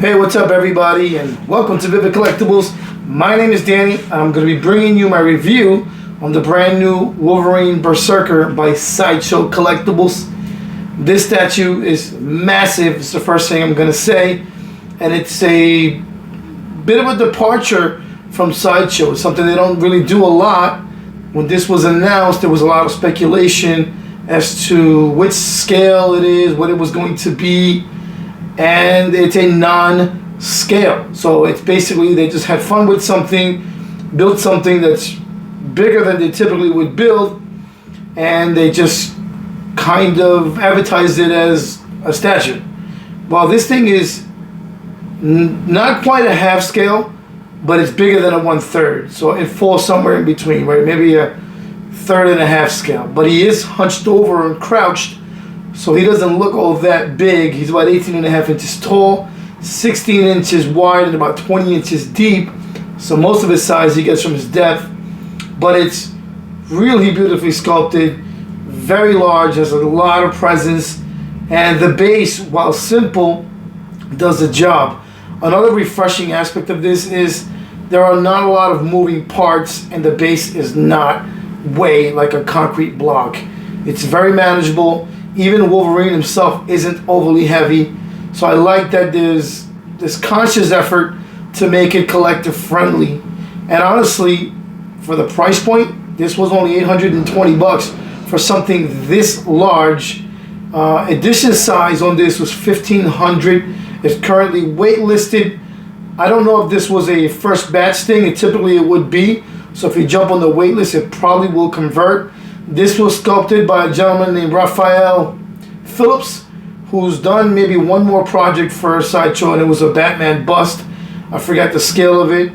Hey, what's up everybody, and welcome to Vivid Collectibles. My name is Danny. I'm going to be bringing you my review on the brand new Wolverine Berserker by Sideshow Collectibles. This statue is massive. It's the first thing I'm going to say, and it's a bit of a departure from Sideshow. It's something they don't really do a lot. When this was announced, there was a lot of speculation as to which scale it is, what it was going to be, and it's a non-scale. So it's basically they just had fun with something, built something that's bigger than they typically would build, and they just kind of advertised it as a statue. Well, this thing is not quite a half scale, but it's bigger than a 1/3. So it falls somewhere in between, right? Maybe a 1/3.5 scale. But he is hunched over and crouched, so he doesn't look all that big. He's about 18.5 inches tall, 16 inches wide, and about 20 inches deep. So most of his size he gets from his depth. But it's really beautifully sculpted, very large, has a lot of presence, and the base, while simple, does the job. Another refreshing aspect of this is there are not a lot of moving parts, and the base is not weigh like a concrete block. It's very manageable. Even Wolverine himself isn't overly heavy, so I like that there's this conscious effort to make it collector friendly. And honestly, for the price point, this was only $820 for something this large. Edition size on this was 1,500. It's currently waitlisted. I don't know if this was a first batch thing, and typically it would be. So if you jump on the wait list, it probably will convert. This was sculpted by a gentleman named Raphael Phillips, who's done maybe one more project for Sideshow, and it was a Batman bust. I forgot the scale of it.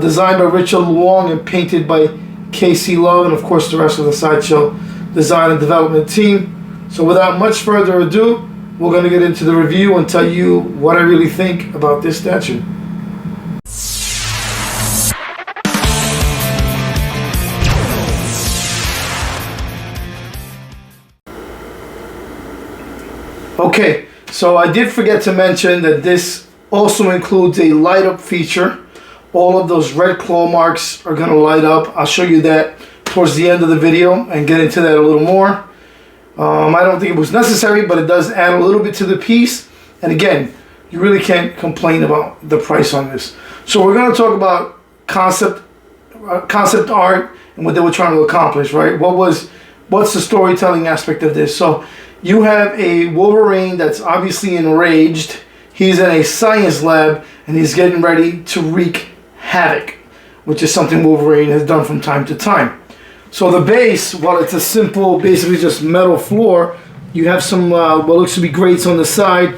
Designed by Richard Long and painted by Casey Love, and of course the rest of the Sideshow design and development team. So without much further ado, we're going to get into the review and tell you what I really think about this statue. Okay, so I did forget to mention that this also includes a light up feature. All of those red claw marks are going to light up. I'll show you that towards the end of the video and get into that a little more. I don't think it was necessary, but it does add a little bit to the piece. And again, you really can't complain about the price on this. So we're going to talk about concept art and what they were trying to accomplish, right? What's the storytelling aspect of this? So you have a Wolverine that's obviously enraged. He's in a science lab and he's getting ready to wreak havoc, which is something Wolverine has done from time to time. So the base, while it's a simple, basically just metal floor, you have some what looks to be grates on the side.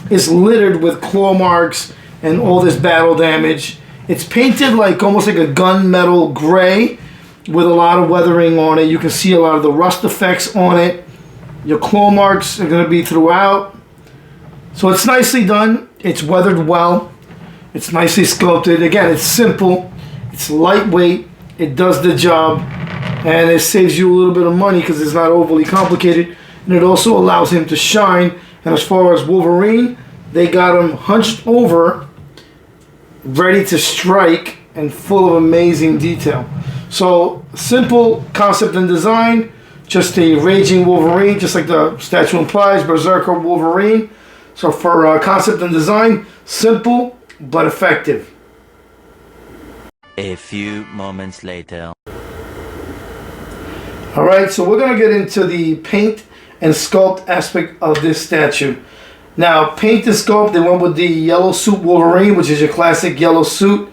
It's littered with claw marks and all this battle damage. It's painted like almost like a gunmetal gray with a lot of weathering on it. You can see a lot of the rust effects on it. Your claw marks are going to be throughout. So it's nicely done. It's weathered well. It's nicely sculpted. Again, it's simple. It's lightweight. It does the job. And it saves you a little bit of money because it's not overly complicated. And it also allows him to shine. And as far as Wolverine, they got him hunched over, ready to strike, and full of amazing detail. So simple concept and design. Just a raging Wolverine, just like the statue implies, Berserker Wolverine. So for concept and design, simple but effective. A few moments later. Alright, so we're going to get into the paint and sculpt aspect of this statue. Now, paint and sculpt, they went with the yellow suit Wolverine, which is your classic yellow suit.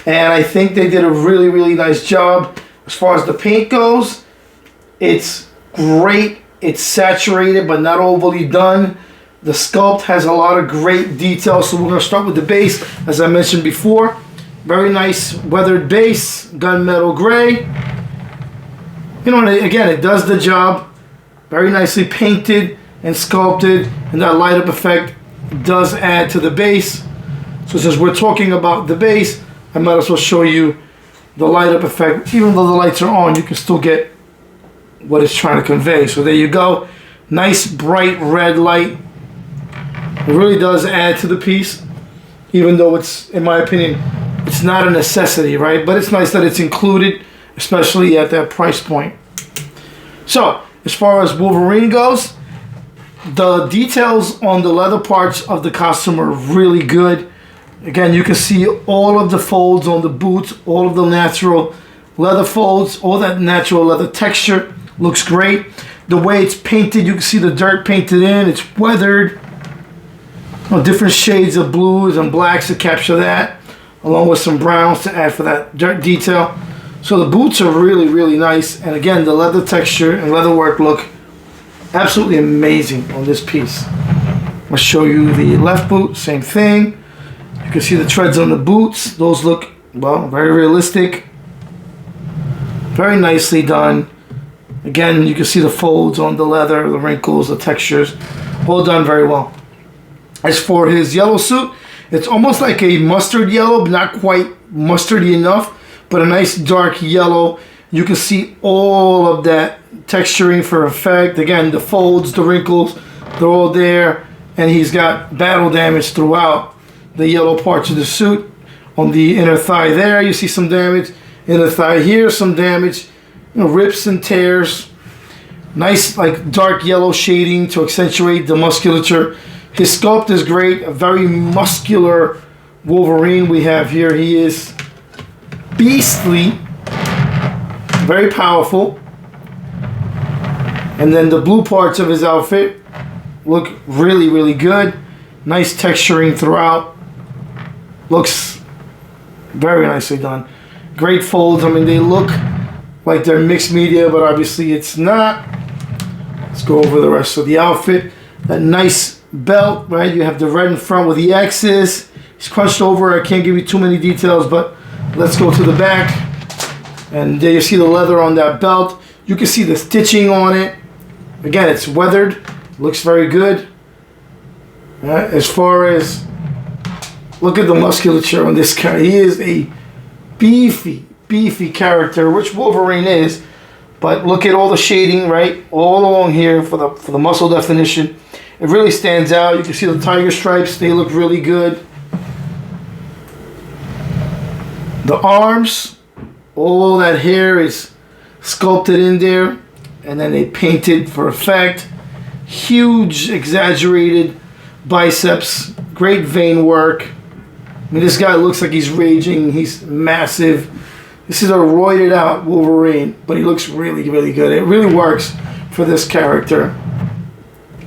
And I think they did a really, really nice job. As far as the paint goes, it's great. It's saturated but not overly done. The sculpt has a lot of great detail. So we're going to start with the base, as I mentioned before. Very nice weathered base, gunmetal gray. You know, and again, it does the job. Very nicely painted and sculpted, and that light up effect does add to the base. So since we're talking about the base, I might as well show you the light up effect. Even though the lights are on, you can still get what it's trying to convey. So there you go. Nice bright red light. It really does add to the piece. even though it's, in my opinion, it's not a necessity, right? But it's nice that it's included, especially at that price point. So, as far as Wolverine goes, the details on the leather parts of the costume are really good. Again, you can see all of the folds on the boots, all of the natural leather folds, all that natural leather texture looks great. The way it's painted, you can see the dirt painted in, it's weathered. Different shades of blues and blacks to capture that, along with some browns to add for that dirt detail. So the boots are really, really nice. And again, the leather texture and leather work look absolutely amazing on this piece. I'll show you the left boot, same thing. You can see the treads on the boots. Those look, well, very realistic. Very nicely done. Again, you can see the folds on the leather, the wrinkles, the textures. All done very well. As for his yellow suit, it's almost like a mustard yellow, but not quite mustardy enough, but a nice dark yellow. You can see all of that texturing for effect. Again, the folds, the wrinkles, they're all there. And he's got battle damage throughout the yellow parts of the suit. On the inner thigh there, you see some damage. Inner thigh here, some damage. Rips and tears. Nice, like, dark yellow shading to accentuate the musculature. His sculpt is great. A very muscular Wolverine we have here. He is beastly. Very powerful. And then the blue parts of his outfit look really, really good. Nice texturing throughout. Looks very nicely done. Great folds. I mean, they look like they're mixed media, but obviously it's not. Let's go over the rest of the outfit. That nice belt, right? You have the red in front with the X's. He's crunched over. I can't give you too many details, but let's go to the back. And there you see the leather on that belt. You can see the stitching on it. Again, it's weathered. Looks very good. As far as, look at the musculature on this guy. He is a beefy character, which Wolverine is. But look at all the shading, right? All along here for the muscle definition. It really stands out. You can see the tiger stripes. They look really good. The arms, all that hair is sculpted in there. And then they painted for effect. Huge, exaggerated biceps. Great vein work. I mean, this guy looks like he's raging. He's massive. This is a roided out Wolverine, but he looks really, really good. It really works for this character.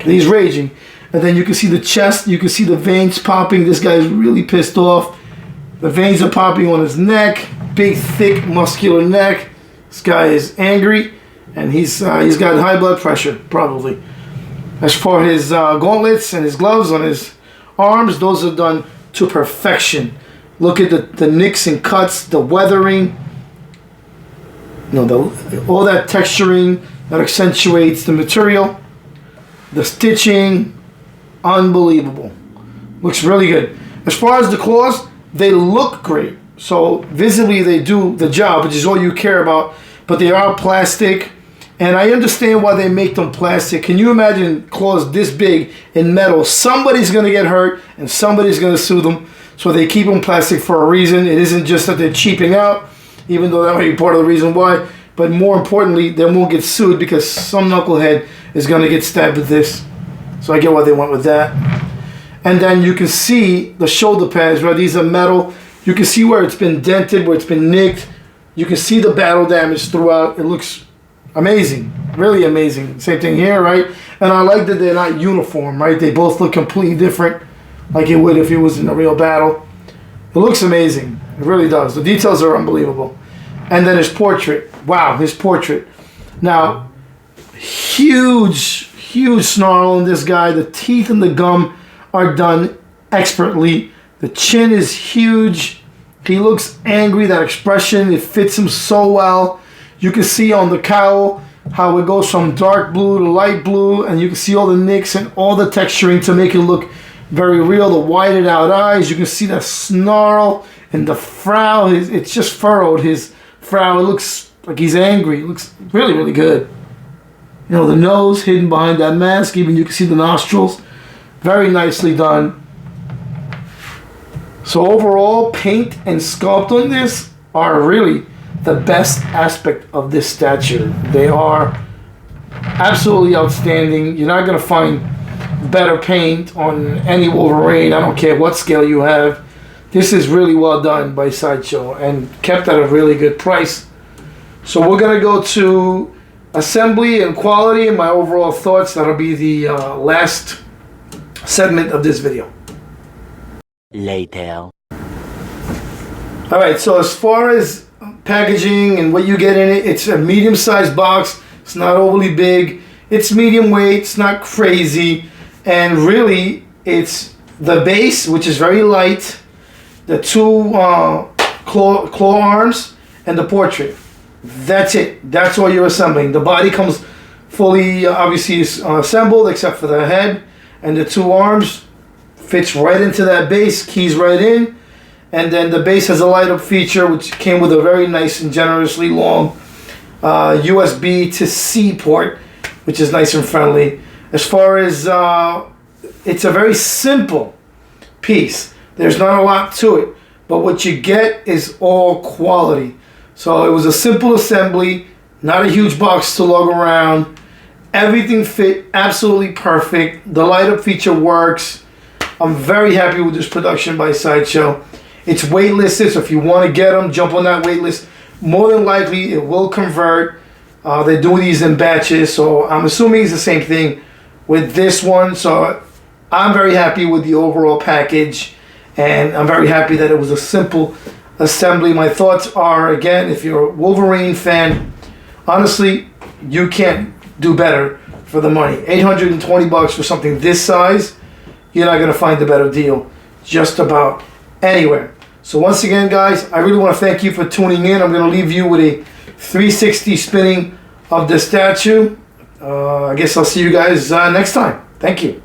He's raging. And then you can see the chest. You can see the veins popping. This guy's really pissed off. The veins are popping on his neck. Big, thick, muscular neck. This guy is angry. And he's got high blood pressure, probably. As for his gauntlets and his gloves on his arms, those are done to perfection. Look at the nicks and cuts, the weathering. All that texturing that accentuates the material. The stitching, unbelievable. Looks really good. As far as the claws, they look great. So visibly they do the job, which is all you care about. But they are plastic. And I understand why they make them plastic. Can you imagine claws this big in metal? Somebody's going to get hurt and somebody's going to sue them. So they keep them plastic for a reason. It isn't just that they're cheaping out, even though that might be part of the reason why. But more importantly, they won't get sued because some knucklehead is going to get stabbed with this. So I get why they went with that. And then you can see the shoulder pads, right? These are metal. You can see where it's been dented, where it's been nicked. You can see the battle damage throughout. It looks amazing. Really amazing. Same thing here, right? And I like that they're not uniform, right? They both look completely different, like it would if it was in a real battle. It looks amazing. It really does. The details are unbelievable. And then his portrait. Wow, his portrait. Now, huge snarl on this guy. The teeth and the gum are done expertly. The chin is huge. He looks angry. That expression, it fits him so well. You can see on the cowl how it goes from dark blue to light blue, and you can see all the nicks and all the texturing to make it look very real. The whited out eyes, you can see the snarl and the frown. It's just furrowed, his frown. It looks like he's angry. It looks really, really good. The nose hidden behind that mask, even you can see the nostrils. Very nicely done. So overall, paint and sculpt on this are really the best aspect of this statue. They are absolutely outstanding. You're not going to find better paint on any Wolverine. I don't care what scale you have. This is really well done by Sideshow and kept at a really good price. So we're going to go to assembly and quality and my overall thoughts. That'll be the last segment of this video. Later. Alright, so as far as packaging and what you get in it, it's a medium-sized box. It's not overly big. It's medium weight. It's not crazy. And really, it's the base, which is very light, the two claw arms, and the portrait. That's it. That's all you're assembling. The body comes fully, obviously, assembled, except for the head. And the two arms fits right into that base, keys right in. And then the base has a light up feature, which came with a very nice and generously long USB to C port, which is nice and friendly. As far as it's a very simple piece. There's not a lot to it, but what you get is all quality. So it was a simple assembly, not a huge box to lug around. Everything fit absolutely perfect. The light up feature works. I'm very happy with this production by Sideshow. It's waitlisted, so if you want to get them, jump on that waitlist. More than likely, it will convert. They're doing these in batches, so I'm assuming it's the same thing with this one. So I'm very happy with the overall package, and I'm very happy that it was a simple assembly. My thoughts are, again, if you're a Wolverine fan, honestly, you can't do better for the money. $820 for something this size, you're not going to find a better deal just about anywhere. So once again, guys, I really want to thank you for tuning in. I'm going to leave you with a 360 spinning of the statue. I guess I'll see you guys next time. Thank you.